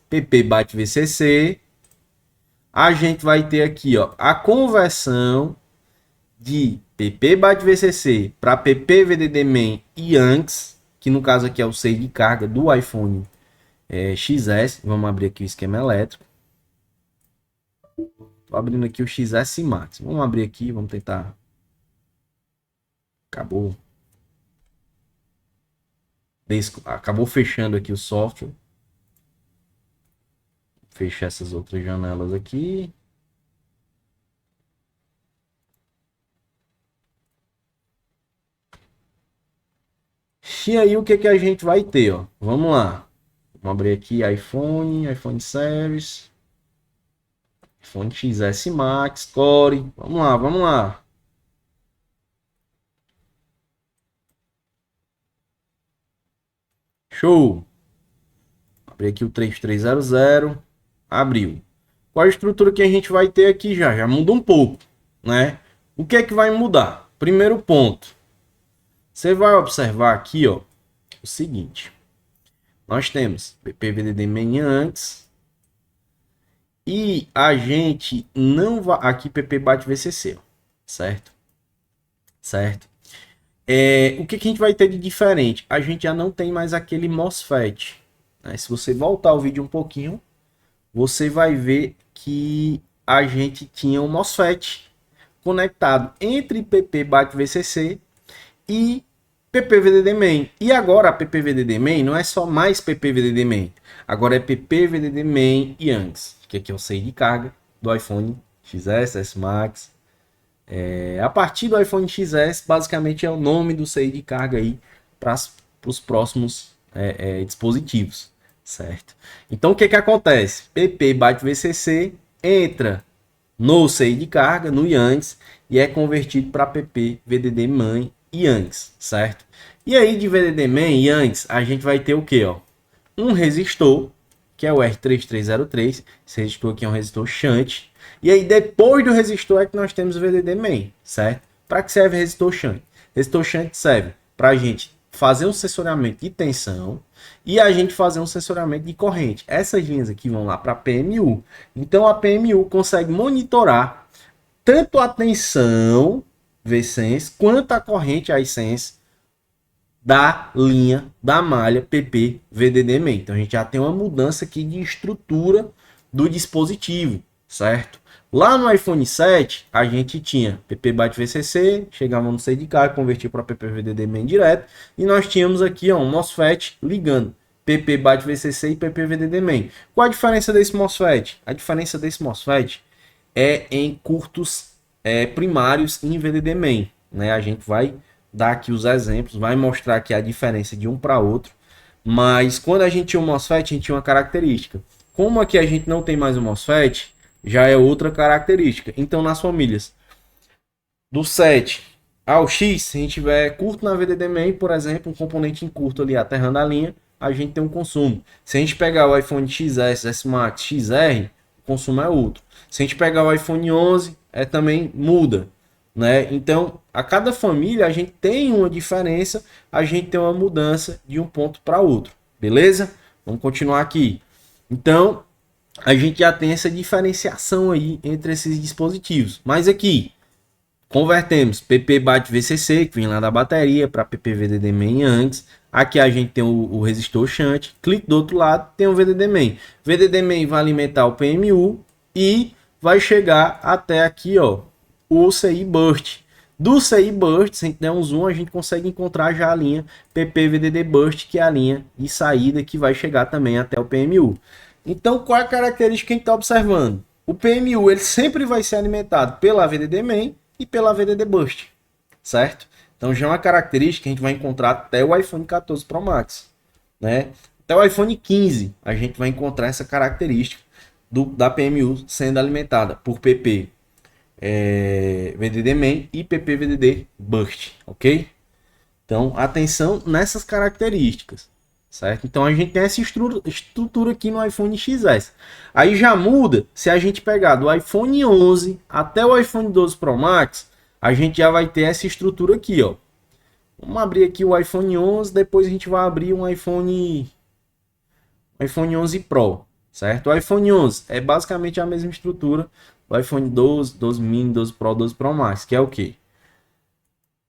PP bate VCC. A gente vai ter aqui, ó, a conversão de PP bate VCC para PP VDD main e antes, que no caso aqui é o CI de carga do iPhone XS. Vamos abrir aqui o esquema elétrico. Tô abrindo aqui o XS Max. Vamos abrir aqui, vamos tentar. Acabou fechando aqui o software. Fechar essas outras janelas aqui. E aí o que a gente vai ter, ó? Vamos lá. Vamos abrir aqui iPhone Series, iPhone XS Max, Core. Vamos lá, vamos lá. Show. Abrir aqui o 3300. Abriu. Qual a estrutura que a gente vai ter aqui já? Já muda um pouco, né? O que é que vai mudar? Primeiro ponto. Você vai observar aqui, ó, o seguinte. Nós temos PPVDD main antes. E a gente não vai... Aqui PP bate VCC, ó, certo? Certo. O que a gente vai ter de diferente? A gente já não tem mais aquele MOSFET, né? Se você voltar o vídeo um pouquinho, você vai ver que a gente tinha um MOSFET conectado entre PP bate VCC e PPVDD main. E agora a PPVDD main não é só mais PPVDD main. Agora é PPVDD main e antes, que aqui é o CI de carga do iPhone XS, S Max. A partir do iPhone XS, basicamente é o nome do CI de carga aí para os próximos dispositivos, certo? Então o que acontece? PP bate VCC, entra no CI de carga, no IANS, e é convertido para PP VDD main e antes, certo? E aí de VDD main e antes, a gente vai ter o que, ó? Um resistor, que é o R3303. Esse resistor aqui é um resistor shunt. E aí depois do resistor é que nós temos o VDD main, certo? Para que serve resistor shunt? Resistor shunt serve para a gente fazer um sensoriamento de tensão e a gente fazer um sensoriamento de corrente. Essas linhas aqui vão lá para a PMU. Então a PMU consegue monitorar tanto a tensão V-Sense quanto a corrente I-Sense da linha da malha PP VDD main. Então a gente já tem uma mudança aqui de estrutura do dispositivo, certo? Lá no iPhone 7 a gente tinha PP bate VCC, chegava no CI de carga, convertia para PP VDD main direto, e nós tínhamos aqui, ó, um MOSFET ligando PP bate VCC e PP VDD main. Qual a diferença desse MOSFET? A diferença desse MOSFET é em curtos primários em VDD main, né? A gente vai dar aqui os exemplos, vai mostrar aqui a diferença de um para outro, mas quando a gente tinha um MOSFET, a gente tinha uma característica. Como aqui a gente não tem mais um MOSFET, já é outra característica. Então, nas famílias do 7 ao X, se a gente tiver curto na VDD main, por exemplo, um componente em curto ali aterrando a linha, a gente tem um consumo. Se a gente pegar o iPhone XS, S Max, XR, o consumo é outro. Se a gente pegar o iPhone 11, também muda, né? Então, a cada família a gente tem uma diferença, a gente tem uma mudança de um ponto para outro, beleza? Vamos continuar aqui. Então, a gente já tem essa diferenciação aí entre esses dispositivos. Mas aqui, convertemos PP bate VCC, que vem lá da bateria, para PP VDD main antes. Aqui a gente tem o resistor shunt. Clique do outro lado, tem o VDD main. VDD main vai alimentar o PMU e vai chegar até aqui, ó, o CI Burst. Do CI Burst, se a gente der um zoom, a gente consegue encontrar já a linha PP VDD Burst, que é a linha de saída que vai chegar também até o PMU. Então, qual é a característica que a gente está observando? O PMU ele sempre vai ser alimentado pela VDD main e pela VDD Burst, certo? Então já é uma característica que a gente vai encontrar até o iPhone 14 Pro Max, né? Até o iPhone 15 a gente vai encontrar essa característica da PMU sendo alimentada por PP VDD main e PP VDD Burst, ok? Então atenção nessas características, certo? Então a gente tem essa estrutura aqui no iPhone XS. Aí já muda se a gente pegar do iPhone 11 até o iPhone 12 Pro Max, a gente já vai ter essa estrutura aqui, ó. Vamos abrir aqui o iPhone 11, depois a gente vai abrir um iPhone 11 Pro, certo? O iPhone 11 é basicamente a mesma estrutura do iPhone 12, 12 mini, 12 Pro, 12 Pro Max, que é o quê?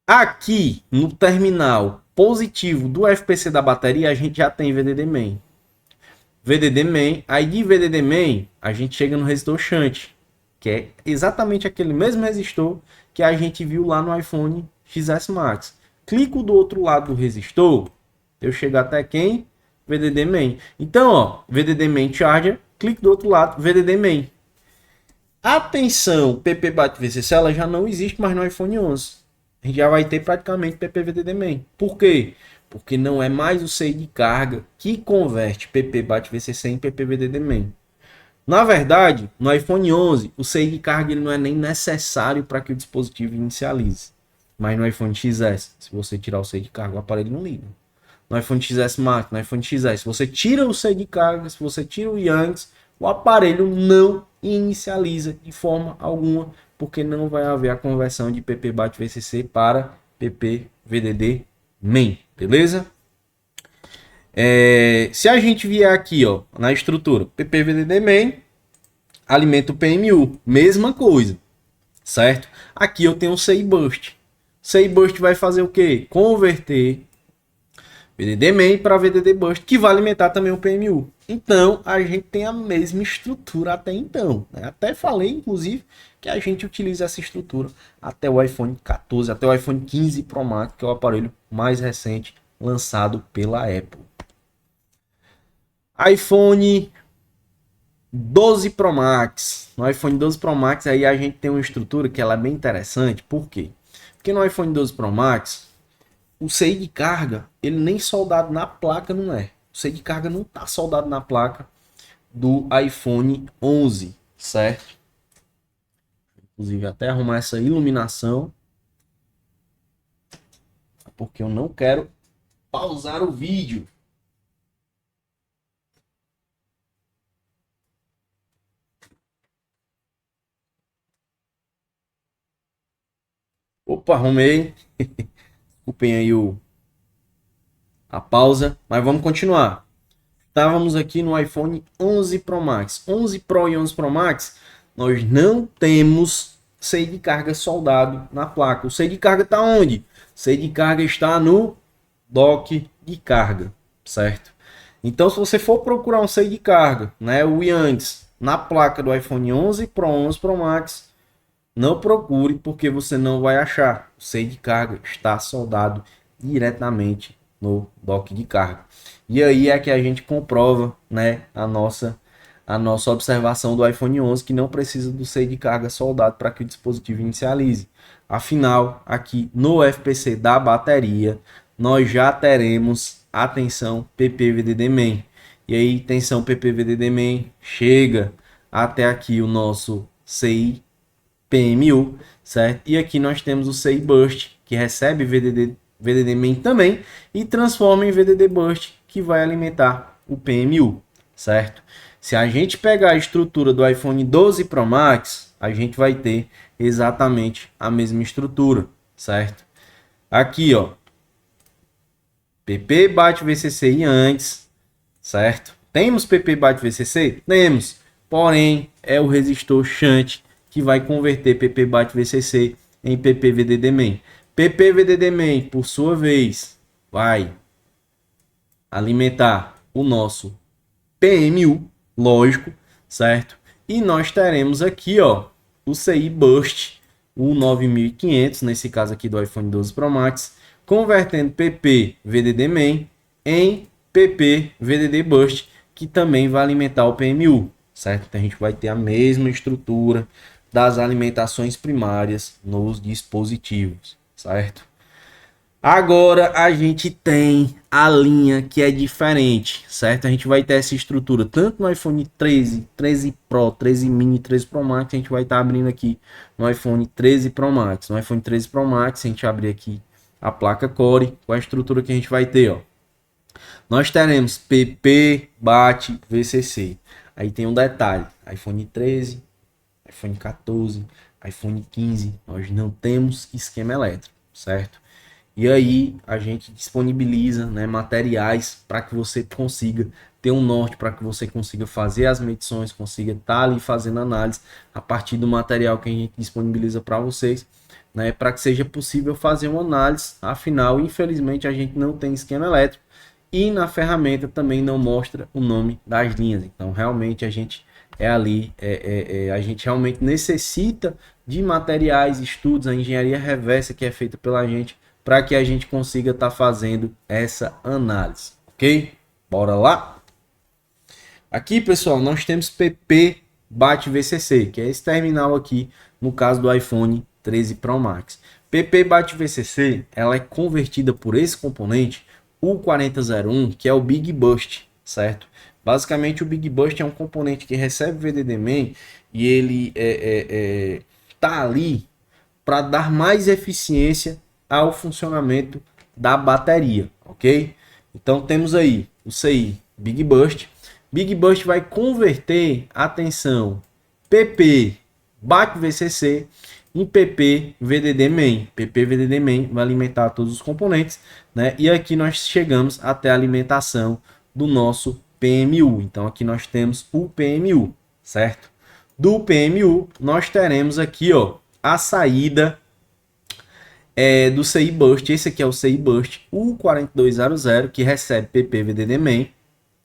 Aqui no terminal positivo do FPC da bateria, a gente já tem VDD main. VDD main, aí de VDD main, a gente chega no resistor shunt, que é exatamente aquele mesmo resistor que a gente viu lá no iPhone XS Max. Clico do outro lado do resistor, eu chego até quem? VDD main. Então, ó, VDD main charger, clique do outro lado, VDD main. Atenção, PP bate VCC, ela já não existe mais no iPhone 11. A gente já vai ter praticamente PP VDD main. Por quê? Porque não é mais o CI de carga que converte PP bate VCC em PP VDD main. Na verdade, no iPhone 11, o CI de carga ele não é nem necessário para que o dispositivo inicialize. Mas no iPhone XS, se você tirar o CI de carga, o aparelho não liga. No iPhone XS Max, no iPhone XS, se você tira o CI de carga, se você tira o Yankees, o aparelho não inicializa de forma alguma, porque não vai haver a conversão de PP bate VCC para PP VDD main, beleza? Se a gente vier aqui, ó, na estrutura PP VDD main, alimenta o PMU, mesma coisa, certo? Aqui eu tenho o CI Burst. CI Burst vai fazer o quê? Converter VDD main para VDD Burst, que vai alimentar também o PMU. Então, a gente tem a mesma estrutura até então, né? Até falei, inclusive, que a gente utiliza essa estrutura até o iPhone 14, até o iPhone 15 Pro Max, que é o aparelho mais recente lançado pela Apple. iPhone 12 Pro Max. No iPhone 12 Pro Max aí a gente tem uma estrutura que ela é bem interessante. Por quê? Porque no iPhone 12 Pro Max, o CI de carga, ele nem soldado na placa não é. O CI de carga não está soldado na placa do iPhone 11, certo? Inclusive até arrumar essa iluminação, porque eu não quero pausar o vídeo. Opa, arrumei. Desculpem aí a pausa, mas vamos continuar. Estávamos aqui no iPhone 11 Pro Max. 11 Pro e 11 Pro Max, nós não temos CI de carga soldado na placa. O CI de carga está onde? O CI de carga está no dock de carga, certo? Então, se você for procurar um CI de carga, né, o Yankees, na placa do iPhone 11 Pro, 11 Pro Max, não procure, porque você não vai achar. O CI de carga está soldado diretamente no dock de carga. E aí é que a gente comprova, né, a nossa a nossa observação do iPhone 11, que não precisa do CI de carga soldado para que o dispositivo inicialize. Afinal, aqui no FPC da bateria, nós já teremos a tensão PPVDD-main. E aí, tensão PPVDD-main chega até aqui o nosso CI PMU, certo? E aqui nós temos o CI Burst, que recebe VDD-main também e transforma em VDD Burst, que vai alimentar o PMU, certo? Se a gente pegar a estrutura do iPhone 12 Pro Max, a gente vai ter exatamente a mesma estrutura, certo? Aqui, ó, PP bate VCC antes, certo? Temos PP bate VCC? Temos, porém é o resistor shunt que vai converter PP bate VCC em PP VDD main. PP VDD main, por sua vez, vai alimentar o nosso PMU, lógico, certo? E nós teremos aqui, ó, o CI Burst, o 9500, nesse caso aqui do iPhone 12 Pro Max, convertendo PP VDD main em PP VDD Burst, que também vai alimentar o PMU, certo? Então a gente vai ter a mesma estrutura das alimentações primárias nos dispositivos, certo? Agora a gente tem a linha que é diferente, certo? A gente vai ter essa estrutura tanto no iPhone 13, 13 Pro, 13 Mini, 13 Pro Max. A gente vai estar abrindo aqui no iPhone 13 Pro Max. No iPhone 13 Pro Max, a gente abrir aqui a placa Core, com a estrutura que a gente vai ter, ó. Nós teremos PP, BAT, VCC. Aí tem um detalhe, iPhone 13, iPhone 14, iPhone 15, nós não temos esquema elétrico, certo? E aí a gente disponibiliza, né, materiais para que você consiga ter um norte, para que você consiga fazer as medições, consiga estar ali fazendo análise a partir do material que a gente disponibiliza para vocês, né, para que seja possível fazer uma análise. Afinal, infelizmente, a gente não tem esquema elétrico e na ferramenta também não mostra o nome das linhas. Então, realmente a gente a gente realmente necessita de materiais, estudos, a engenharia reversa que é feita pela gente, para que a gente consiga estar fazendo essa análise, ok? Bora lá? Aqui, pessoal, nós temos PP bate VCC, que é esse terminal aqui, no caso do iPhone 13 Pro Max. PP bate VCC, ela é convertida por esse componente, o 4001, que é o Big Burst, certo? Basicamente, o Big Burst é um componente que recebe VDD main e ele tá ali para dar mais eficiência ao funcionamento da bateria, ok? Então temos aí o CI Big Burst. Big Burst vai converter a tensão PP bate VCC em PP VDD main. PP VDD main vai alimentar todos os componentes, né? E aqui nós chegamos até a alimentação do nosso PMU. Então aqui nós temos o PMU, certo? Do PMU nós teremos aqui, ó, a saída do CI Burst. Esse aqui é o CI Burst, o 4200, que recebe PP VDD main,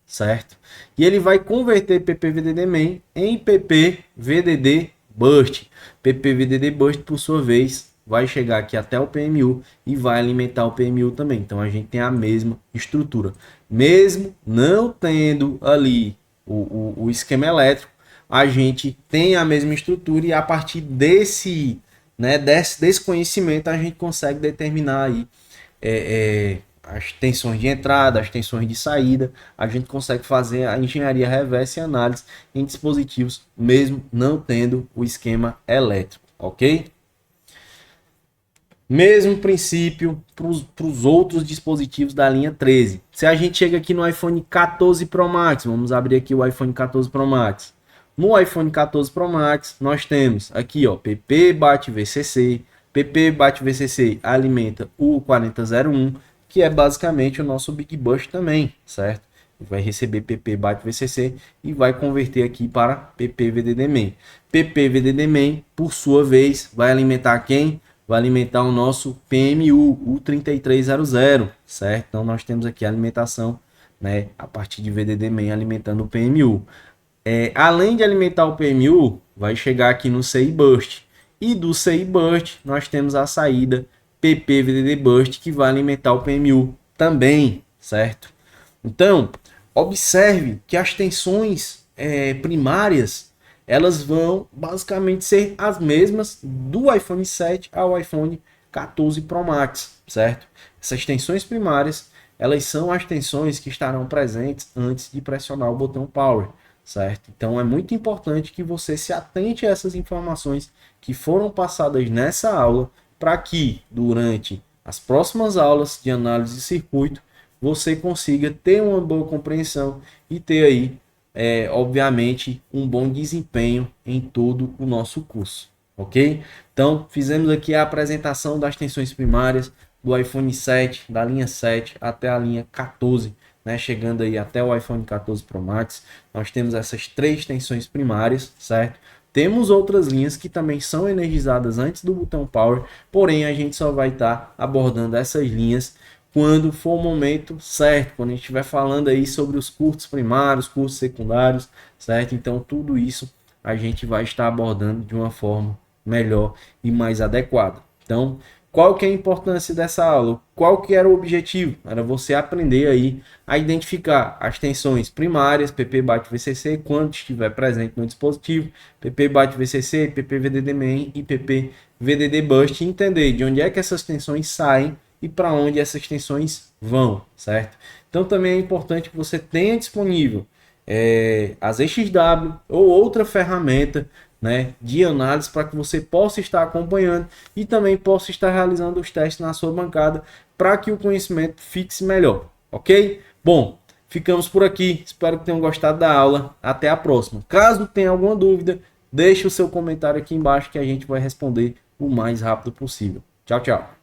certo? E ele vai converter PP VDD main em PP VDD Burst. PP VDD Burst, por sua vez, vai chegar aqui até o PMU e vai alimentar o PMU também. Então a gente tem a mesma estrutura. Mesmo não tendo ali o esquema elétrico, a gente tem a mesma estrutura e a partir desse, né, desse conhecimento a gente consegue determinar aí as tensões de entrada, as tensões de saída. A gente consegue fazer a engenharia reversa e análise em dispositivos mesmo não tendo o esquema elétrico, ok? Mesmo princípio para os outros dispositivos da linha 13. Se a gente chega aqui no iPhone 14 Pro Max, vamos abrir aqui o iPhone 14 Pro Max. No iPhone 14 Pro Max, nós temos aqui, ó, PP bate VCC. PP bate VCC alimenta o 4001, que é basicamente o nosso Big Burst também, certo? Vai receber PP bate VCC e vai converter aqui para PP VDD main. PP VDD main, por sua vez, vai alimentar quem? Vai alimentar o nosso PMU, o 3300, certo? Então nós temos aqui a alimentação, né, a partir de VDD main alimentando o PMU. Além de alimentar o PMU, vai chegar aqui no CI Burst. E do CI Burst, nós temos a saída PP VDD Burst, que vai alimentar o PMU também, certo? Então, observe que as tensões primárias, elas vão basicamente ser as mesmas do iPhone 7 ao iPhone 14 Pro Max, certo? Essas tensões primárias, elas são as tensões que estarão presentes antes de pressionar o botão Power, certo? Então é muito importante que você se atente a essas informações que foram passadas nessa aula, para que durante as próximas aulas de análise de circuito você consiga ter uma boa compreensão e ter aí, obviamente, um bom desempenho em todo o nosso curso, ok? Então, fizemos aqui a apresentação das tensões primárias do iPhone 7, da linha 7 até a linha 14, né? Chegando aí até o iPhone 14 Pro Max. Nós temos essas 3 tensões primárias, certo? Temos outras linhas que também são energizadas antes do botão Power, porém a gente só vai estar abordando essas linhas quando for o momento certo, quando a gente estiver falando aí sobre os cursos primários, cursos secundários, certo? Então tudo isso a gente vai estar abordando de uma forma melhor e mais adequada. Então, qual que é a importância dessa aula? Qual que era o objetivo? Era você aprender aí a identificar as tensões primárias, PP bate VCC, quando estiver presente no dispositivo, PP bate VCC, PP VDD main e PP VDD bust, e entender de onde é que essas tensões saem e para onde essas tensões vão, certo? Então também é importante que você tenha disponível as EXW ou outra ferramenta, né, de análise para que você possa estar acompanhando e também possa estar realizando os testes na sua bancada para que o conhecimento fixe melhor, ok? Bom, ficamos por aqui, espero que tenham gostado da aula, até a próxima. Caso tenha alguma dúvida, deixe o seu comentário aqui embaixo que a gente vai responder o mais rápido possível. Tchau, tchau.